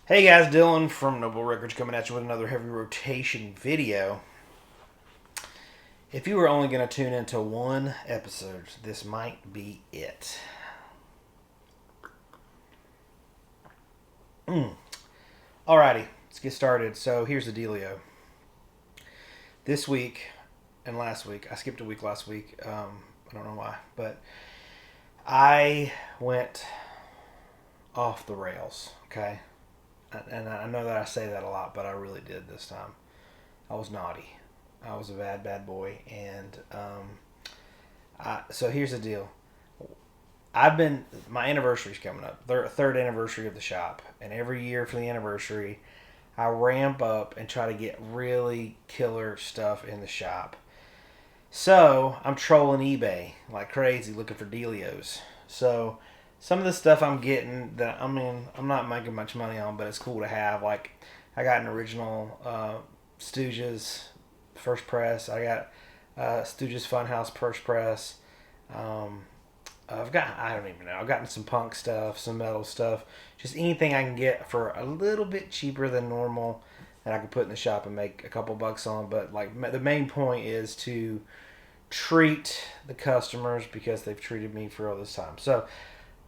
Hey guys, Dylan from Noble Records coming at you with another heavy rotation video. If you were only going to tune into one episode, this might be it. Alrighty, let's get started. So here's the dealio. This week and last week, I skipped a week last week. I don't know why, but I went off the rails, okay? And I know that I say that a lot, but I really did this time. I was naughty. I was a bad, bad boy. And so here's the deal. My anniversary's coming up. Third anniversary of the shop. And every year for the anniversary, I ramp up and try to get really killer stuff in the shop. So I'm trolling eBay like crazy looking for dealios. So some of the stuff I'm getting that I'm not making much money on, but it's cool to have. Like I got an original Stooges first press. I got Stooges Funhouse first press. I don't even know. I've gotten some punk stuff, some metal stuff, just anything I can get for a little bit cheaper than normal that I can put in the shop and make a couple bucks on. But like the main point is to treat the customers because they've treated me for all this time. So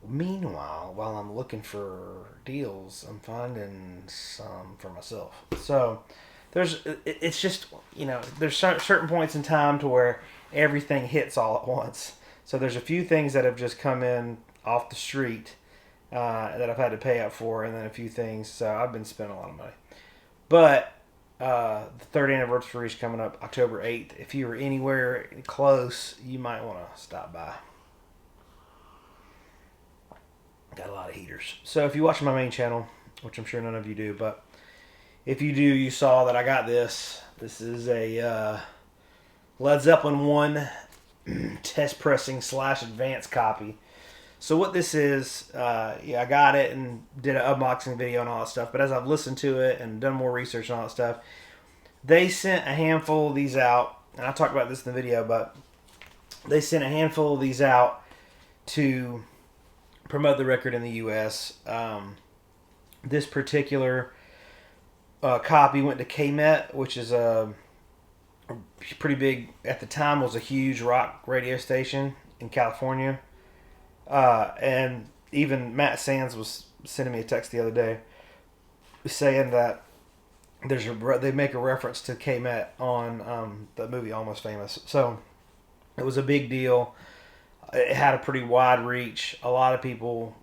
meanwhile, while I'm looking for deals, I'm finding some for myself. So it's just, there's certain points in time to where everything hits all at once. So there's a few things that have just come in off the street that I've had to pay up for, and then a few things. So I've been spending a lot of money. But the third anniversary is coming up October 8th. If you were anywhere close, you might want to stop by. Got a lot of heaters. So if you watch my main channel, which I'm sure none of you do, but if you do, you saw that I got this. This is a Led Zeppelin 1 test pressing / advanced copy. So what this is, I got it and did an unboxing video and all that stuff. But as I've listened to it and done more research and all that stuff, they sent a handful of these out. And I talked about this in the video, but they sent a handful of these out to promote the record in the U.S. This particular copy went to KMET, which is a pretty big, at the time, was a huge rock radio station in California. And even Matt Sands was sending me a text the other day saying that they make a reference to KMET on the movie Almost Famous. So it was a big deal. It had a pretty wide reach. A lot of people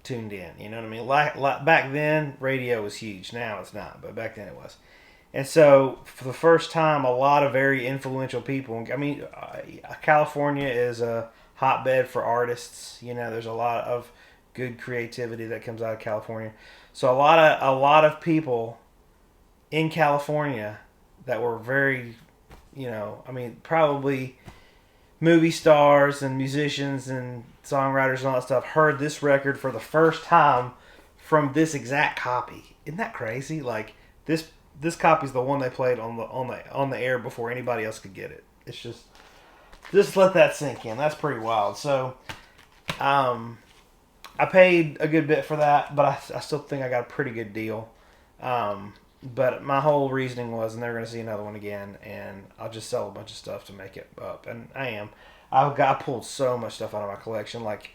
tuned in. You know what I mean? Like back then, radio was huge. Now it's not, but back then it was. And so, for the first time, a lot of very influential people. I mean, California is a hotbed for artists. There's a lot of good creativity that comes out of California. So a lot of people in California that were very, probably movie stars and musicians and songwriters and all that stuff heard this record for the first time from this exact copy. Isn't that crazy? Like this copy's the one they played on the air before anybody else could get it. It's just let that sink in. That's pretty wild. So I paid a good bit for that, but I still think I got a pretty good deal. But my whole reasoning was, and they're going to see another one again, and I'll just sell a bunch of stuff to make it up. And I am. I pulled so much stuff out of my collection. Like,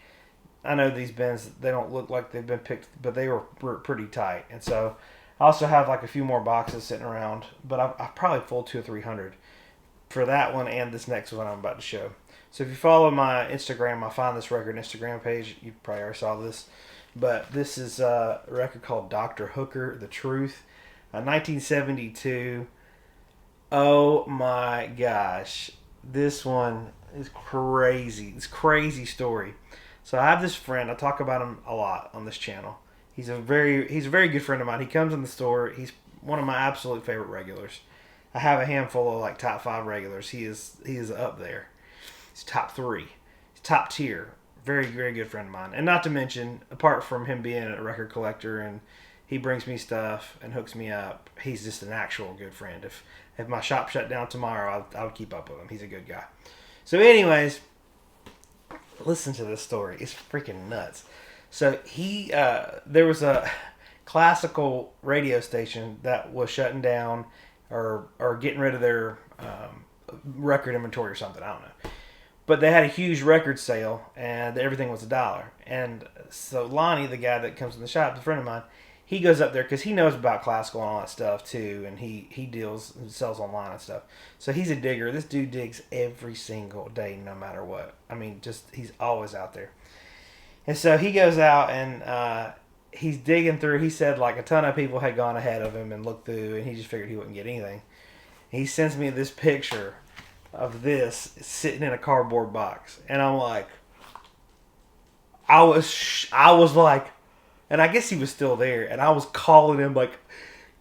I know these bins, they don't look like they've been picked, but they were pretty tight. And so I also have like a few more boxes sitting around, but I probably pulled 200 or 300 for that one and this next one I'm about to show. So if you follow my Instagram, my Find This Record Instagram page, you probably already saw this. But this is a record called Dr. Hooker, The Truth. 1972. Oh my gosh. This one is crazy. It's a crazy story. So I have this friend. I talk about him a lot on this channel. He's a very good friend of mine. He comes in the store. He's one of my absolute favorite regulars. I have a handful of like top 5 regulars. He is up there. He's top 3. He's top tier. Very, very good friend of mine. And not to mention, apart from him being a record collector and he brings me stuff and hooks me up, he's just an actual good friend. If my shop shut down tomorrow, I would keep up with him. He's a good guy. So anyways, listen to this story. It's freaking nuts. So there was a classical radio station that was shutting down or getting rid of their record inventory or something. I don't know. But they had a huge record sale, and everything was $1. And so Lonnie, the guy that comes in the shop, a friend of mine, he goes up there because he knows about classical and all that stuff too, and he deals and sells online and stuff. So he's a digger. This dude digs every single day, no matter what. I mean, just he's always out there. And so he goes out and he's digging through. He said like a ton of people had gone ahead of him and looked through, and he just figured he wouldn't get anything. He sends me this picture of this sitting in a cardboard box, and I'm like, I was like. And I guess he was still there, and I was calling him like,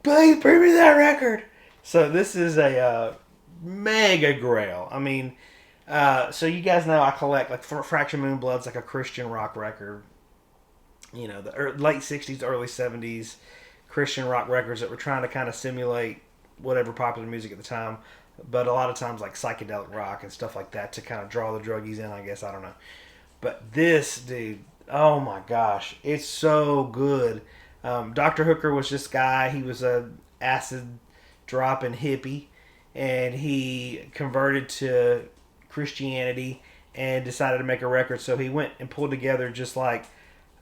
please bring me that record. So this is a mega grail. I mean, so you guys know I collect, like, Fraction Moonblood's like a Christian rock record. You know, the late 60s, early 70s Christian rock records that were trying to kind of simulate whatever popular music at the time. But a lot of times like psychedelic rock and stuff like that to kind of draw the druggies in, I guess. I don't know. But this, dude... Oh my gosh, it's so good. Dr. Hooker was this guy. He was a acid dropping hippie, and he converted to Christianity and decided to make a record. So he went and pulled together just like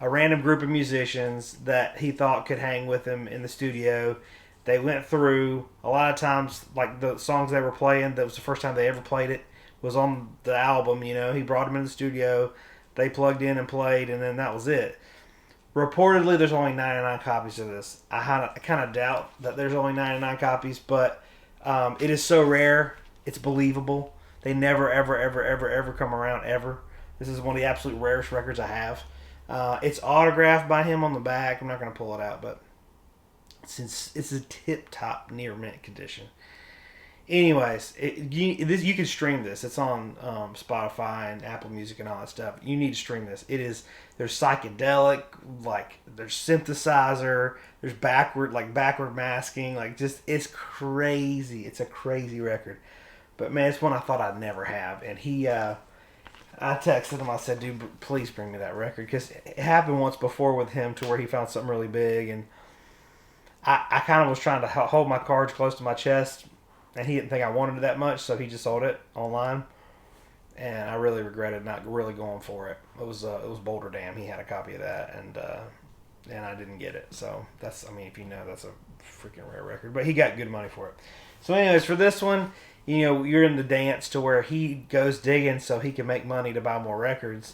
a random group of musicians that he thought could hang with him in the studio. They went through a lot of times, like the songs they were playing. That was the first time they ever played it. Was on the album. You know, he brought them in the studio. They plugged in and played, and then that was it. Reportedly, there's only 99 copies of this. I kind of doubt that there's only 99 copies, but it is so rare, it's believable. They never, ever, ever, ever, ever come around, ever. This is one of the absolute rarest records I have. It's autographed by him on the back. I'm not going to pull it out, but since it's a tip-top, near-mint condition. Anyways, you can stream this. It's on Spotify and Apple Music and all that stuff. You need to stream this. There's psychedelic, like there's synthesizer, there's backward masking, like just it's crazy. It's a crazy record. But man, it's one I thought I'd never have. And I texted him. I said, dude, please bring me that record, because it happened once before with him to where he found something really big, and I kind of was trying to hold my cards close to my chest. And he didn't think I wanted it that much, so he just sold it online. And I really regretted not really going for it. It was Boulder Dam. He had a copy of that, and I didn't get it. So that's, I mean, if you know, that's a freaking rare record. But he got good money for it. So anyways, for this one, you know, you're in the dance to where he goes digging so he can make money to buy more records.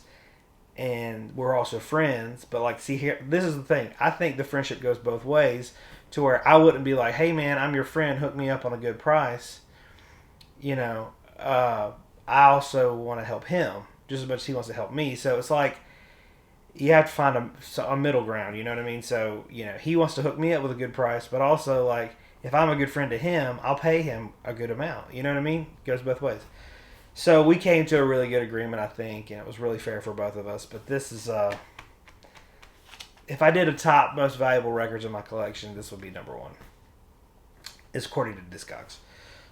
And we're also friends. But like, see here, this is the thing. I think the friendship goes both ways. To where I wouldn't be like, hey man, I'm your friend, hook me up on a good price. You know, I also want to help him just as much as he wants to help me. So it's like, you have to find a middle ground, you know what I mean? So, you know, he wants to hook me up with a good price, but also like, if I'm a good friend to him, I'll pay him a good amount. You know what I mean? It goes both ways. So we came to a really good agreement, I think, and it was really fair for both of us. But this is, if I did a top most valuable records in my collection, this would be number one. It's according to Discogs.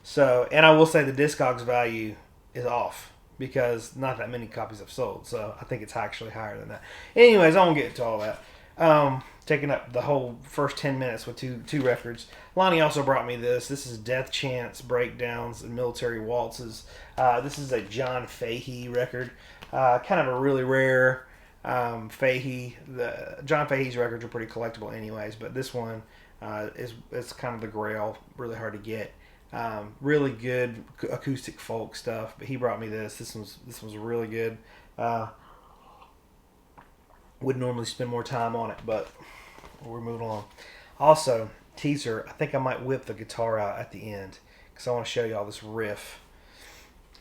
So, and I will say the Discogs value is off because not that many copies have sold. So I think it's actually higher than that. Anyways, I won't get into all that. Taking up the whole first 10 minutes with two records. Lonnie also brought me this. This is Death Chants, Breakdowns, and Military Waltzes. This is a John Fahey record. Kind of a really rare... Fahey, John Fahey's records are pretty collectible anyways, but this one is kind of the grail, really hard to get. Really good acoustic folk stuff, but he brought me this. This was really good. Would normally spend more time on it, but we're moving along. Also, teaser, I think I might whip the guitar out at the end because I want to show you all this riff.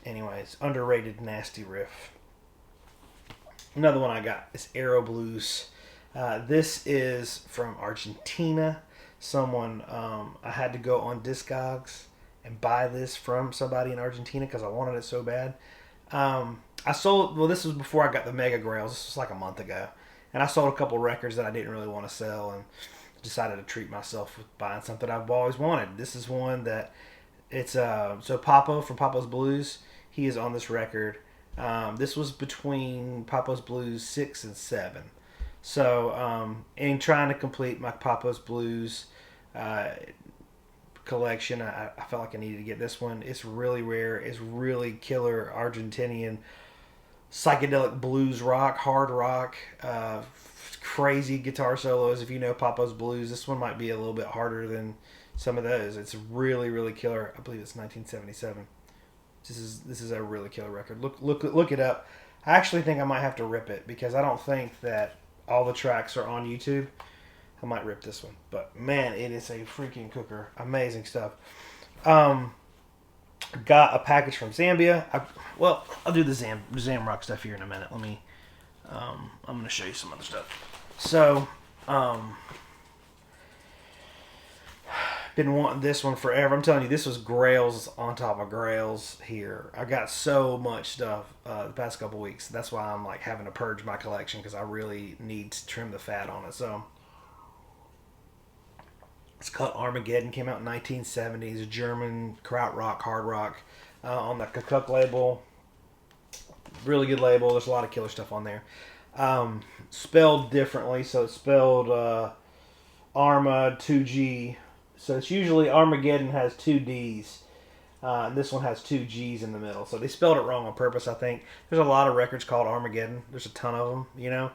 Anyways, underrated, nasty riff. Another one I got is Aero Blues. This is from Argentina. Someone, I had to go on Discogs and buy this from somebody in Argentina because I wanted it so bad. This was before I got the Mega Grails. This was like a month ago. And I sold a couple records that I didn't really want to sell and decided to treat myself with buying something I've always wanted. This is one that, it's, so Papo from Papo's Blues, he is on this record. This was between Papo's Blues 6 and 7. So, in trying to complete my Papa's Blues collection, I felt like I needed to get this one. It's really rare. It's really killer Argentinian psychedelic blues rock, hard rock, crazy guitar solos. If you know Papa's Blues, this one might be a little bit harder than some of those. It's really, really killer. I believe it's 1977. This is a really killer record. Look it up. I actually think I might have to rip it because I don't think that all the tracks are on YouTube. I might rip this one, but man, it is a freaking cooker. Amazing stuff. Got a package from Zambia. I'll do the Zam Rock stuff here in a minute. Let me. I'm going to show you some other stuff. So, been wanting this one forever. I'm telling you, this was Grails on top of Grails here. I got so much stuff the past couple weeks. That's why I'm like having to purge my collection because I really need to trim the fat on it. So, it's called Armageddon. Came out in 1970s. German krautrock, hard rock on the Kakuk label. Really good label. There's a lot of killer stuff on there. Spelled differently. So it's spelled Arma 2G. So it's usually Armageddon has 2 D's. This one has 2 G's in the middle. So they spelled it wrong on purpose, I think. There's a lot of records called Armageddon. There's a ton of them, you know.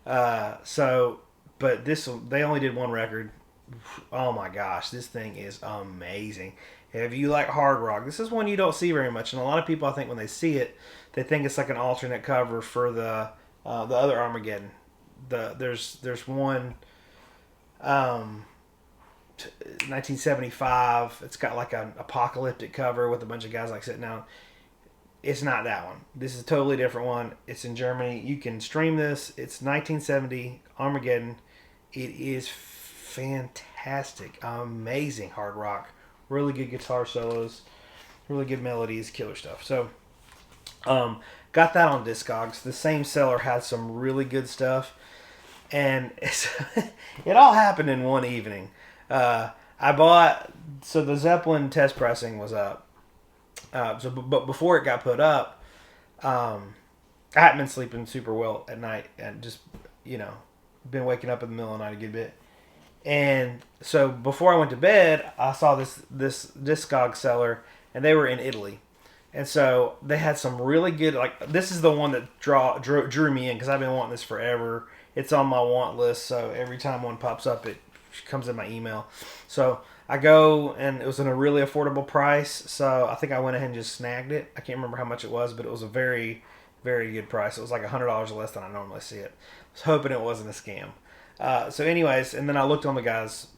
But they only did one record. Oh my gosh, this thing is amazing. If you like hard rock, this is one you don't see very much, and a lot of people, I think, when they see it, they think it's like an alternate cover for the other Armageddon. There's one 1975. It's got like an apocalyptic cover with a bunch of guys like sitting down. It's not that one. This is a totally different one. It's in Germany. You can stream this. It's 1970 Armageddon. It is fantastic, amazing hard rock, really good guitar solos, really good melodies, killer stuff. So, got that on Discogs. The same seller had some really good stuff, and it all happened in one evening. I bought, so the Zeppelin test pressing was up, but before it got put up, I hadn't been sleeping super well at night, and just been waking up in the middle of the night a good bit. And so before I went to bed, I saw this Discog seller, and they were in Italy. And so they had some really good, like, this is the one that drew me in because I've been wanting this forever. It's on my want list, so every time one pops up, it comes in my email. So I go, and it was in a really affordable price, so I think I went ahead and just snagged it. I can't remember how much it was, but it was a very, very good price. It was like $100 less than I normally see it. I was hoping it wasn't a scam. So anyways, and then I looked on the guy's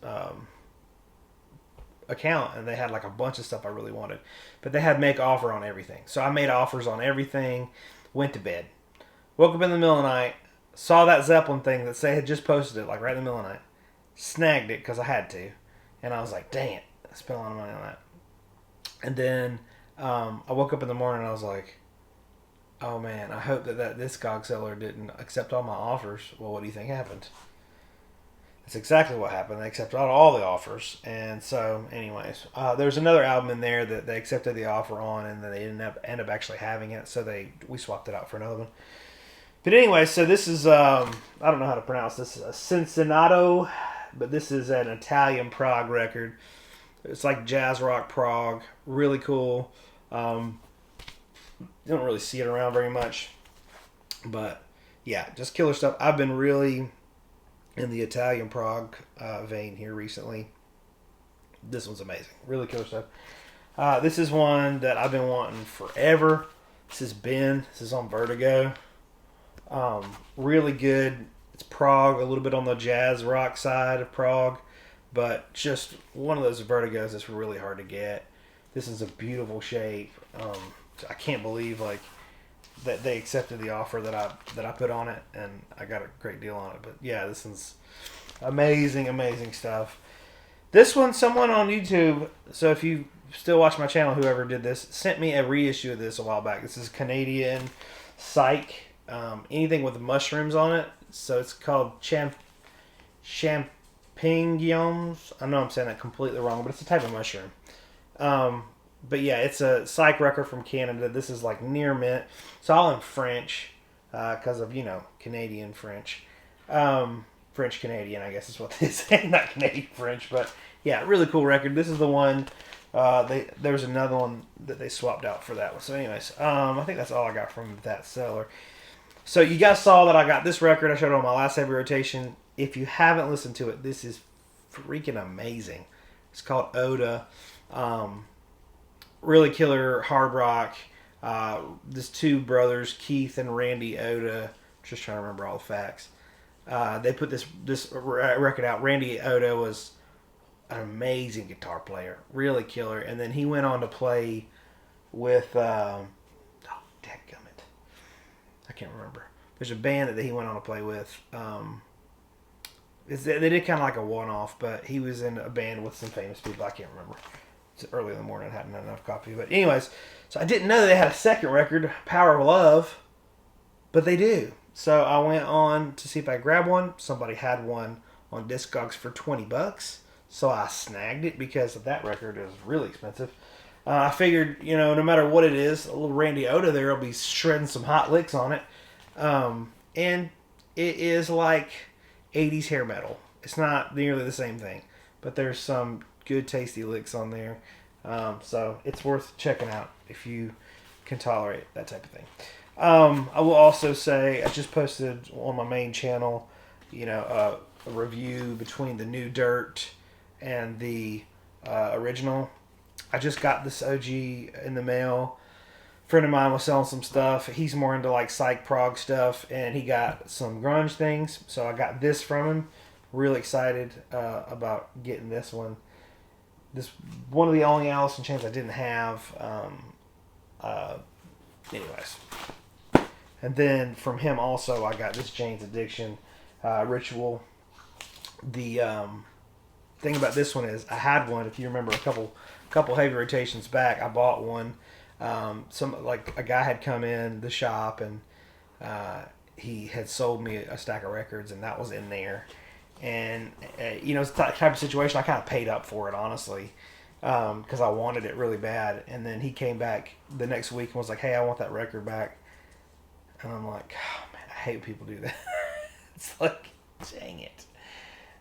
account, and they had like a bunch of stuff I really wanted, but they had make offer on everything. So I made offers on everything, went to bed, woke up in the middle of the night, saw that Zeppelin thing that they had just posted it like right in the middle of the night, snagged it because I had to, and I was like, dang it, I spent a lot of money on that. And then I woke up in the morning and I was like, oh man, I hope that Discog seller didn't accept all my offers. Well, what do you think happened? That's exactly what happened. They accepted all the offers. And so, anyways, there's another album in there that they accepted the offer on, and then they didn't end up actually having it. So we swapped it out for another one. But anyway, so this is, I don't know how to pronounce this, Cincinnato, but this is an Italian Prague record. It's like jazz rock Prague. Really cool. You don't really see it around very much. But, yeah, just killer stuff. I've been really in the Italian Prague vein here recently. This one's amazing. Really killer stuff. This is one that I've been wanting forever. This is Ben. This is on Vertigo. Really good. It's Prague, a little bit on the jazz rock side of Prague, but just one of those Vertigos that's really hard to get. This is a beautiful shape. I can't believe that they accepted the offer that I put on it, and I got a great deal on it. But yeah, this one's amazing, amazing stuff. This one, someone on YouTube, so if you still watch my channel, whoever did this, sent me a reissue of this a while back. This is Canadian Psych, anything with mushrooms on it. So it's called champignons. I know I'm saying that completely wrong, but it's a type of mushroom. But yeah, it's a Psych record from Canada. This is like near mint. It's all in French because of, Canadian French. French Canadian, I guess is what they say, not Canadian French, but yeah, really cool record. This is the one. There was another one that they swapped out for that one. So, anyways, I think that's all I got from that seller. So you guys saw that I got this record. I showed it on my last heavy rotation. If you haven't listened to it, this is freaking amazing. It's called Oda. Really killer hard rock. These two brothers, Keith and Randy Oda. Just trying to remember all the facts. They put this record out. Randy Oda was an amazing guitar player, really killer. And then he went on to play with dadgummit, I can't remember. There's a band that he went on to play with. They did kind of like a one-off, but he was in a band with some famous people. I can't remember. It's early in the morning. I hadn't had enough coffee. But anyways, so I didn't know they had a second record, Power of Love, but they do. So I went on to see if I could grab one. Somebody had one on Discogs for $20. So I snagged it because that record is really expensive. I figured, no matter what it is, a little Randy Oda there will be shredding some hot licks on it. And it is like 80s hair metal. It's not nearly the same thing, but there's some good tasty licks on there. So it's worth checking out if you can tolerate that type of thing. I will also say I just posted on my main channel, a review between the new Dirt and the original. I just got this OG in the mail. A friend of mine was selling some stuff. He's more into like psych prog stuff, and he got some grunge things. So I got this from him. Really excited about getting this one. This one of the only Allison Chains I didn't have. Anyways. And then from him also, I got this Jane's Addiction Ritual. The thing about this one is I had one. If you remember a couple heavy rotations back, I bought one. A guy had come in the shop and he had sold me a stack of records, and that was in there. And it's the type of situation I kind of paid up for it, honestly, because I wanted it really bad. And then he came back the next week and was like, "Hey, I want that record back." And I'm like, "Oh man, I hate when people do that." It's like, dang it.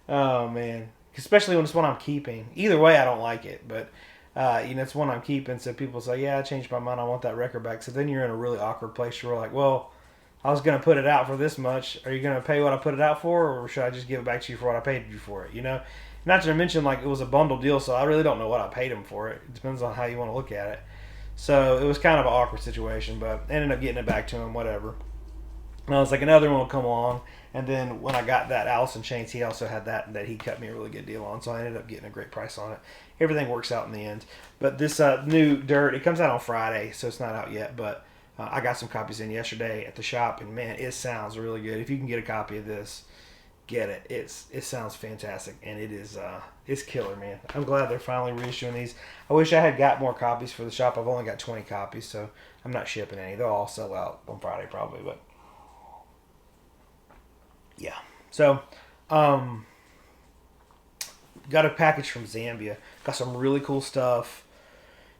Oh man, especially when it's one I'm keeping. Either way, I don't like it, but it's one I'm keeping. So people say, "Yeah, I changed my mind. I want that record back." So then you're in a really awkward place. You're like, "Well, I was going to put it out for this much. Are you going to pay what I put it out for, or should I just give it back to you for what I paid you for it?" Not to mention, like, it was a bundle deal, so I really don't know what I paid him for it. It depends on how you want to look at it. So it was kind of an awkward situation, but I ended up getting it back to him, whatever. And I was like, another one will come along. And then when I got that Allison Chains, he also had that he cut me a really good deal on. So I ended up getting a great price on it. Everything works out in the end. But this new Dirt, it comes out on Friday, so it's not out yet. But I got some copies in yesterday at the shop, and man, it sounds really good. If you can get a copy of this, get it. It sounds fantastic, and it's killer, man. I'm glad they're finally reissuing these. I wish I had got more copies for the shop. I've only got 20 copies, so I'm not shipping any. They'll all sell out on Friday probably, but yeah. So, got a package from Zambia. Got some really cool stuff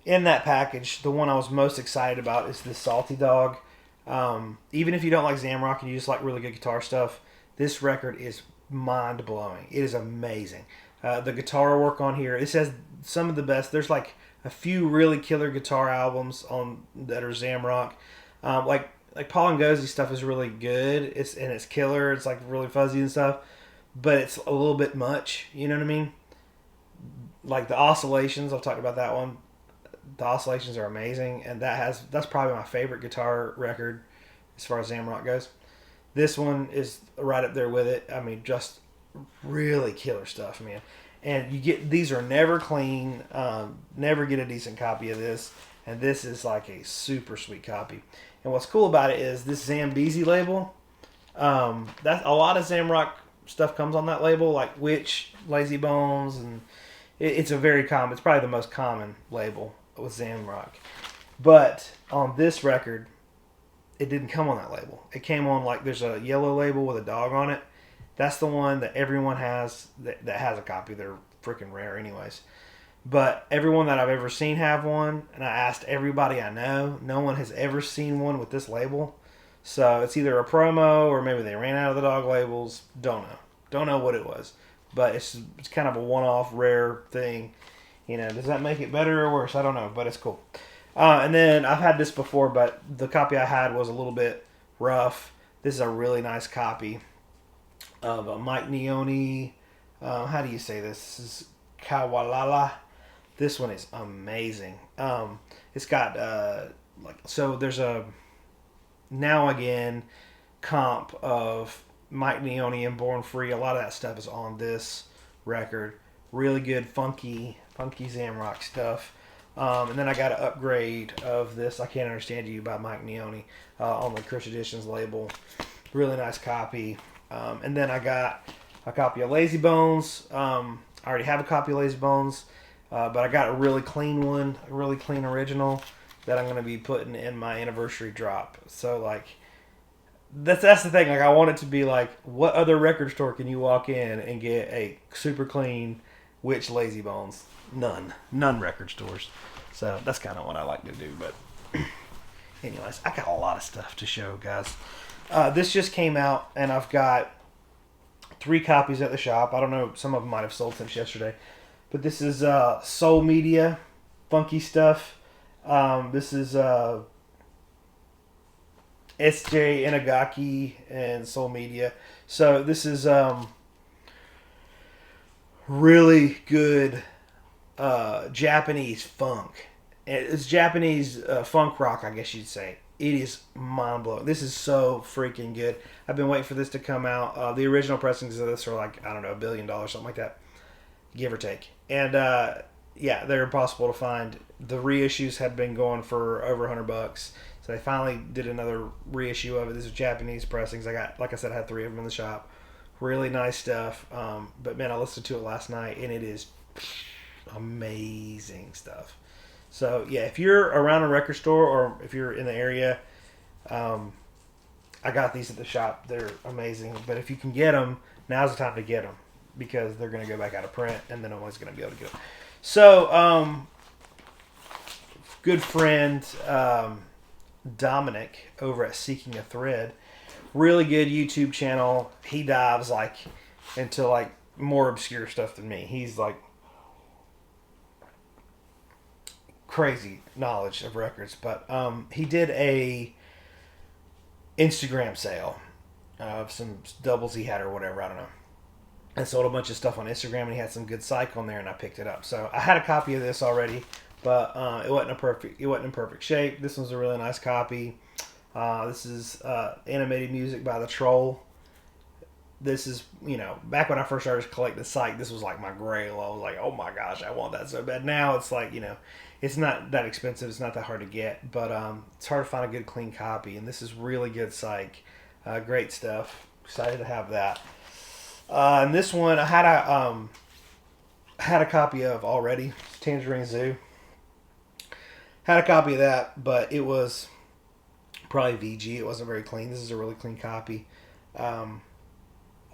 in that package. The one I was most excited about is this Salty Dog. Even if you don't like Zamrock and you just like really good guitar stuff, this record is mind-blowing. It is amazing. The guitar work on here, it says some of the best. There's like a few really killer guitar albums on that are Zamrock. Like Paul Ngozi stuff is really good. It's killer. It's like really fuzzy and stuff, but it's a little bit much. You know what I mean? Like the Oscillations, I've talked about that one. The Oscillations are amazing, and that's probably my favorite guitar record as far as Zamrock goes. This one is right up there with it. I mean, just really killer stuff, man. And these are never clean. Never get a decent copy of this, and this is like a super sweet copy. And what's cool about it is this Zambezi label. That a lot of Zamrock stuff comes on that label, like Witch, Lazy Bones, and it's a very common. It's probably the most common label with Zamrock. But on this record, it didn't come on that label. It came on like there's a yellow label with a dog on it. That's the one that everyone has that has a copy. They're freaking rare, anyways. But everyone that I've ever seen have one, and I asked everybody I know, no one has ever seen one with this label. So it's either a promo or maybe they ran out of the dog labels. Don't know what it was, but it's kind of a one-off rare thing. Does that make it better or worse? I don't know, but it's cool. And then I've had this before, but the copy I had was a little bit rough. This is a really nice copy of a Mike Neoni. How do you say this? This is Kawalala. This one is amazing. It's got so there's a Now Again comp of Mike Neoni and Born Free. A lot of that stuff is on this record. Really good, funky Zamrock stuff. And then I got an upgrade of this I Can't Understand You by Mike Neoni on the Chris Editions label. Really nice copy. And then I got a copy of Lazy Bones. I already have a copy of Lazy Bones, but I got a really clean one, a really clean original that I'm going to be putting in my anniversary drop. So like, that's the thing. Like, I want it to be like, what other record store can you walk in and get a super clean Witch Lazy Bones? None record stores. So that's kind of what I like to do. But anyways, I got a lot of stuff to show, guys. This just came out, and I've got 3 copies at the shop. I don't know, some of them might have sold since yesterday. But this is Soul Media, funky stuff. This is SJ Inagaki and Soul Media. So this is really good Japanese funk. It's Japanese funk rock, I guess you'd say. It is mind-blowing. This is so freaking good. I've been waiting for this to come out. The original pressings of this are like, I don't know, $1 billion, something like that, give or take. And yeah, they're impossible to find. The reissues had been going for over $100. So they finally did another reissue of it. This is Japanese pressings. Like I said, I had 3 of them in the shop. Really nice stuff. But man, I listened to it last night, and it is amazing stuff. So yeah, if you're around a record store or if you're in the area, I got these at the shop. They're amazing. But if you can get them, now's the time to get them, because they're going to go back out of print, and then nobody's going to be able to get them. So, good friend Dominic over at Seeking a Thread, really good YouTube channel. He dives like into like more obscure stuff than me. He's like crazy knowledge of records, but he did a Instagram sale of some doubles he had or whatever, I don't know, and sold a bunch of stuff on Instagram, and he had some good psych on there, and I picked it up. So I had a copy of this already, but it wasn't in perfect shape. This one's a really nice copy. This is animated music by The Troll. This is, back when I first started collecting psych, this was like my grail. I was like, oh my gosh, I want that so bad. Now it's like, it's not that expensive. It's not that hard to get, but it's hard to find a good clean copy. And this is really good psych. Great stuff. Excited to have that. And this one I had a copy of already. Tangerine Zoo. Had a copy of that, but it was probably VG. It wasn't very clean. This is a really clean copy.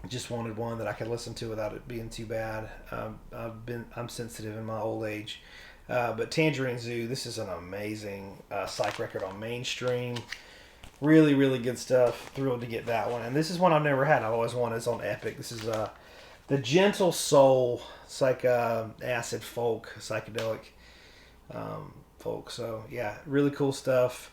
Just wanted one that I could listen to without it being too bad. I'm sensitive in my old age. But Tangerine Zoo, this is an amazing psych record on Mainstream. Really, really good stuff. Thrilled to get that one. And this is one I've never had. I've always wanted. It's on Epic. This is the Gentle Soul. It's like acid folk, psychedelic folk. So yeah, really cool stuff.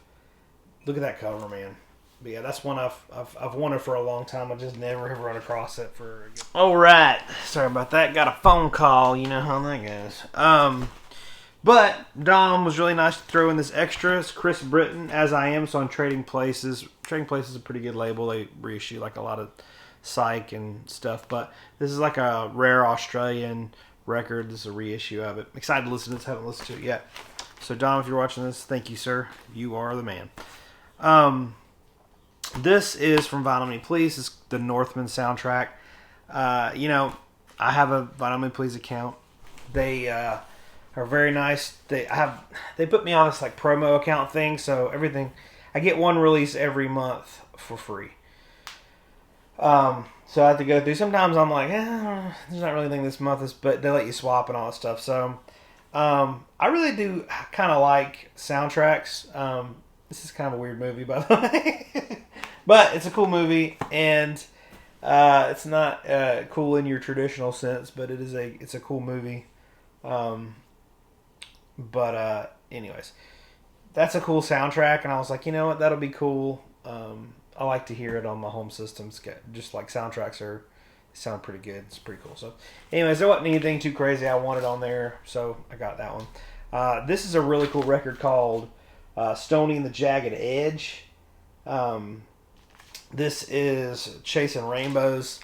Look at that cover, man. But yeah, that's one I've wanted for a long time. I just never have run across it for. All right, sorry about that. Got a phone call. You know how that goes. But Dom was really nice to throw in this extra. It's Chris Britton, As I Am. So on Trading Places. Trading Places is a pretty good label. They reissue like a lot of psych and stuff. But this is like a rare Australian record. This is a reissue of it. Excited to listen to this. Haven't listened to it yet. So Dom, if you're watching this, thank you, sir. You are the man. This is from Vinyl Me Please. It's the Northman soundtrack. I have a Vinyl Me Please account. They are very nice. They put me on this like promo account thing, so everything I get one release every month for free. So I have to go through. Sometimes I'm like, there's not really anything this month is, but they let you swap and all that stuff. So I really do kind of like soundtracks. This is kind of a weird movie, by the way. But it's a cool movie, and it's not cool in your traditional sense, but it's a cool movie. Anyways, that's a cool soundtrack, and I was like, you know what, that'll be cool. I like to hear it on my home systems. Just like soundtracks sound pretty good. It's pretty cool. So, anyways, there wasn't anything too crazy I wanted on there, so I got that one. This is a really cool record called Stony and the Jagged Edge. This is Chasing Rainbows.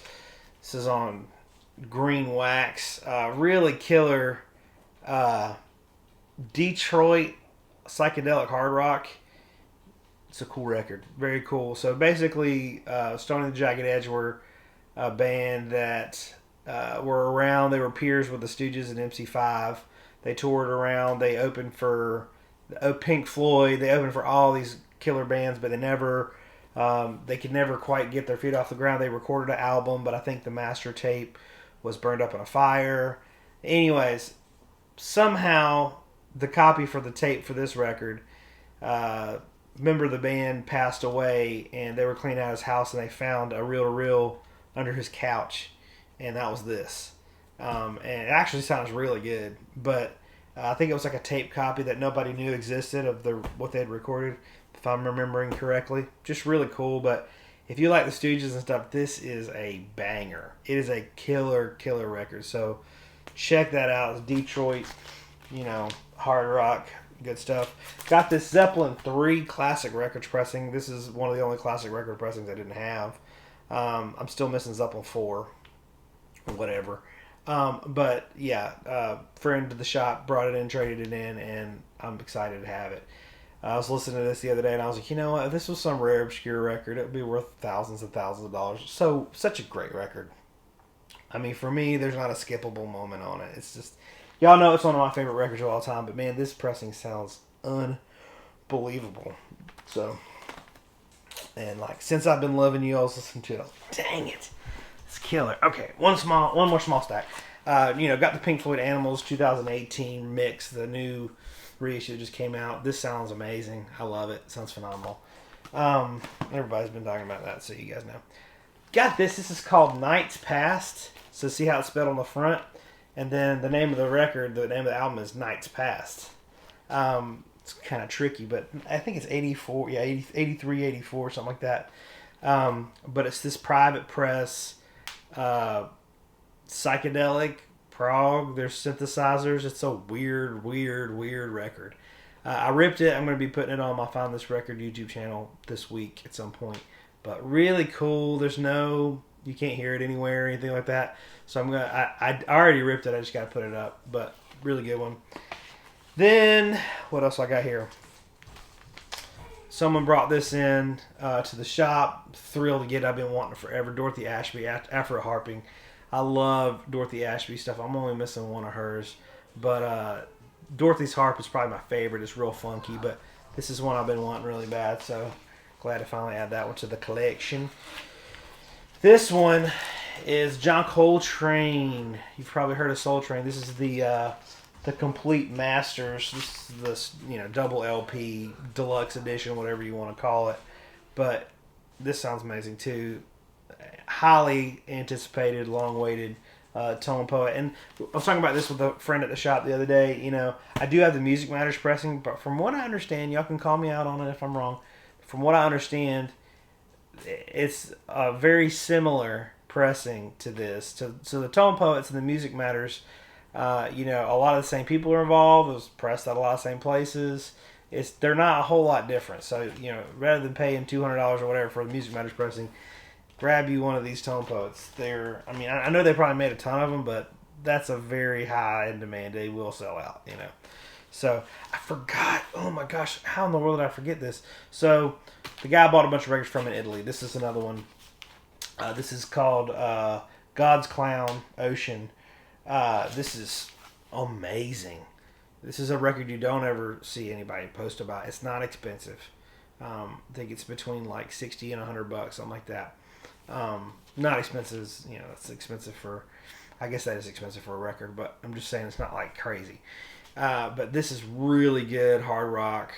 This is on green wax. Really killer Detroit psychedelic hard rock. It's a cool record. Very cool. So basically, Stony and the Jagged Edge were a band that were around. They were peers with the Stooges and MC5. They toured around. They opened for Pink Floyd. They opened for all these killer bands, but they could never quite get their feet off the ground. They recorded an album, but I think the master tape was burned up in a fire. Anyways, somehow the copy for the tape for this record, member of the band passed away, and they were cleaning out his house, and they found a reel-to-reel under his couch, and that was this. And it actually sounds really good, but I think it was like a tape copy that nobody knew existed of what they had recorded, if I'm remembering correctly. Just really cool. But if you like the Stooges and stuff, this is a banger. It is a killer record. So check that out. It's Detroit, hard rock, good stuff. Got this Zeppelin 3 classic records pressing. This is one of the only classic record pressings I didn't have. I'm still missing Zeppelin 4 or whatever. But yeah, friend to the shop brought it in, traded it in, and I'm excited to have it. I was listening to this the other day, and I was like, you know what? If this was some rare, obscure record, it would be worth thousands and thousands of dollars. So, such a great record. I mean, for me, there's not a skippable moment on it. It's just, y'all know it's one of my favorite records of all time, but man, this pressing sounds unbelievable. So, and like, Since I've Been Loving You, I was listening to it. I was like, dang it. It's killer. Okay, one more small stack. Got the Pink Floyd Animals 2018 mix, the new reissue just came out. This sounds amazing. I love it. It sounds phenomenal. Everybody's been talking about that, so you guys know. Got this. This is called Nights Past. So see how it's spelled on the front? And then the name of the record, the name of the album is Nights Past. It's kind of tricky, but I think it's 84, 83, 84, something like that. But it's this private press, Psychedelic Prague. There's synthesizers. It's a weird record. I ripped it. I'm going to be putting it on my Find This Record YouTube channel this week at some point. But really cool. You can't hear it anywhere or anything like that. So I already ripped it. I just got to put it up. But really good one. Then, what else I got here? Someone brought this in to the shop. Thrilled to get it. I've been wanting it forever. Dorothy Ashby, Afro Harping. I love Dorothy Ashby stuff. I'm only missing one of hers. But Dorothy's harp is probably my favorite. It's real funky. But this is one I've been wanting really bad. So glad to finally add that one to the collection. This one is John Coltrane. You've probably heard of Soul Train. This is the complete masters. This is double LP, deluxe edition, whatever you want to call it. But this sounds amazing too. Highly anticipated, long-awaited Tone Poet. And I was talking about this with a friend at the shop the other day. I do have the Music Matters pressing, but from what I understand, y'all can call me out on it if I'm wrong. From what I understand, it's a very similar pressing to this. So the Tone Poets and the Music Matters, a lot of the same people are involved. It was pressed at a lot of the same places. They're not a whole lot different. So, rather than paying $200 or whatever for the Music Matters pressing, grab you one of these Tone Poets. I know they probably made a ton of them, but that's a very high in demand. They will sell out, So, I forgot. Oh my gosh, how in the world did I forget this? So, the guy bought a bunch of records from in Italy. This is another one. This is called God's Clown Ocean. This is amazing. This is a record you don't ever see anybody post about. It's not expensive. I think it's between like $60 and $100, something like that. Not expensive, it's expensive for, I guess that is expensive for a record, but I'm just saying it's not like crazy. But this is really good hard rock.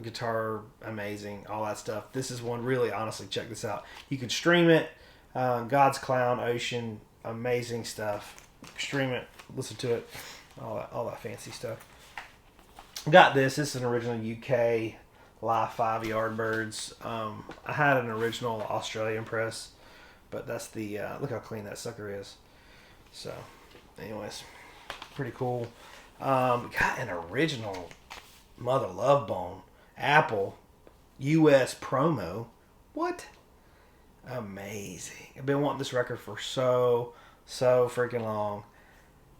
guitar, amazing, all that stuff. This is one, really, honestly, check this out. You can stream it. God's Clown, Ocean, amazing stuff. Stream it, listen to it, all that fancy stuff. Got this. This is an original UK Live 5 Yardbirds. I had an original Australian press, but that's the look how clean that sucker is. So, anyways, pretty cool. Got an original Mother Love Bone Apple US promo. What? Amazing. I've been wanting this record for so freaking long.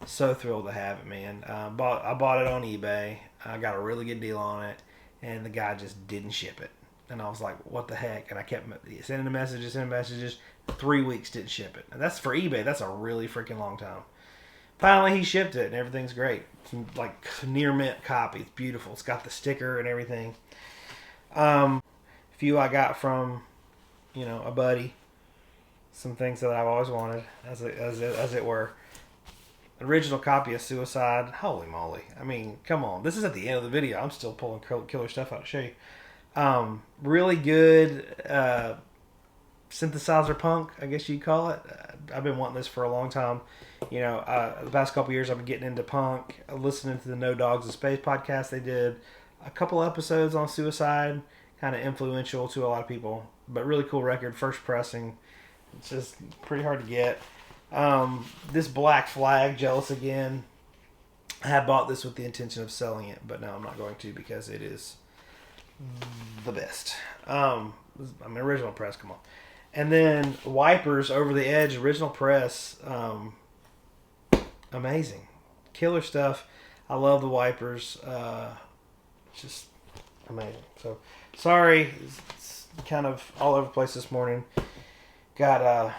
So thrilled to have it, man. I bought it on eBay. I got a really good deal on it, and the guy just didn't ship it. And I was like, what the heck? And I kept sending messages. 3 weeks didn't ship it. And that's for eBay. That's a really freaking long time. Finally, he shipped it, and everything's great. It's like near mint copy. It's beautiful. It's got the sticker and everything. Few I got from, a buddy. Some things that I've always wanted, as it were. Original copy of Suicide. Holy moly. I mean, come on. This is at the end of the video. I'm still pulling killer stuff out to show you. Really good synthesizer punk, I guess you'd call it. I've been wanting this for a long time. The past couple years I've been getting into punk, listening to the No Dogs in Space podcast. They did a couple episodes on Suicide, kind of influential to a lot of people, but really cool record, first pressing. It's just pretty hard to get. This Black Flag, Jealous Again. I had bought this with the intention of selling it, but no, I'm not going to because it is the best. Original press, come on. And then Wipers, Over the Edge, original press. Amazing. Killer stuff. I love the Wipers. Just amazing. So, sorry, it's kind of all over the place this morning. Got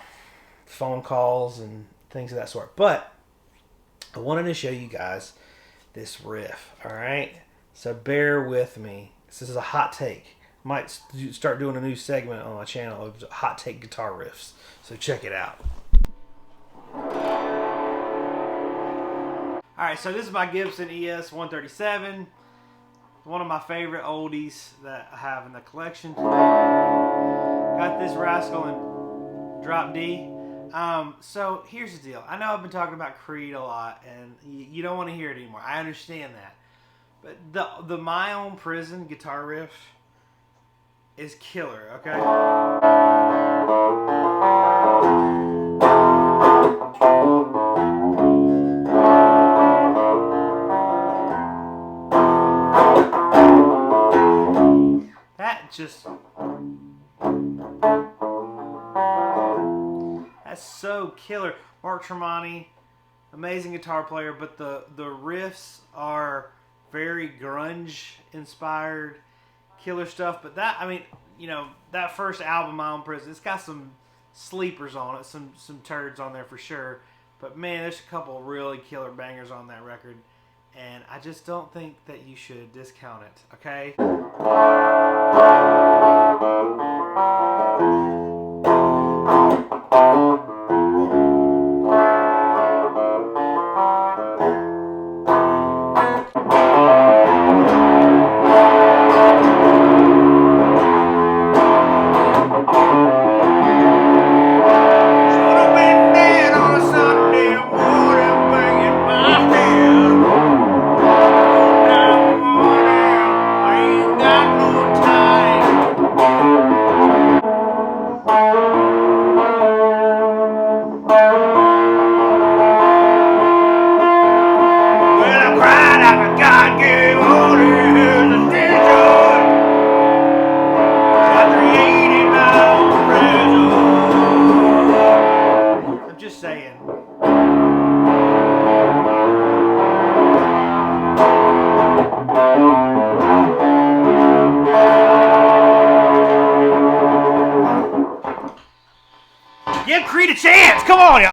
phone calls and things of that sort. But I wanted to show you guys this riff, all right? So bear with me. This is a hot take. Might start doing a new segment on my channel of hot take guitar riffs. So check it out. All right, so this is my Gibson ES 137. One of my favorite oldies that I have in the collection. Got this rascal in drop D. So here's the deal. I know I've been talking about Creed a lot, and you don't want to hear it anymore. I understand that. But the My Own Prison guitar riff is killer, okay? That's so killer. Mark Tremonti, amazing guitar player, but the riffs are very grunge inspired, killer stuff. But that first album, My Own Prison, it's got some sleepers on it, some turds on there for sure. But man, there's a couple really killer bangers on that record, and I just don't think that you should discount it, okay? Give Creed a chance. Come on, y'all.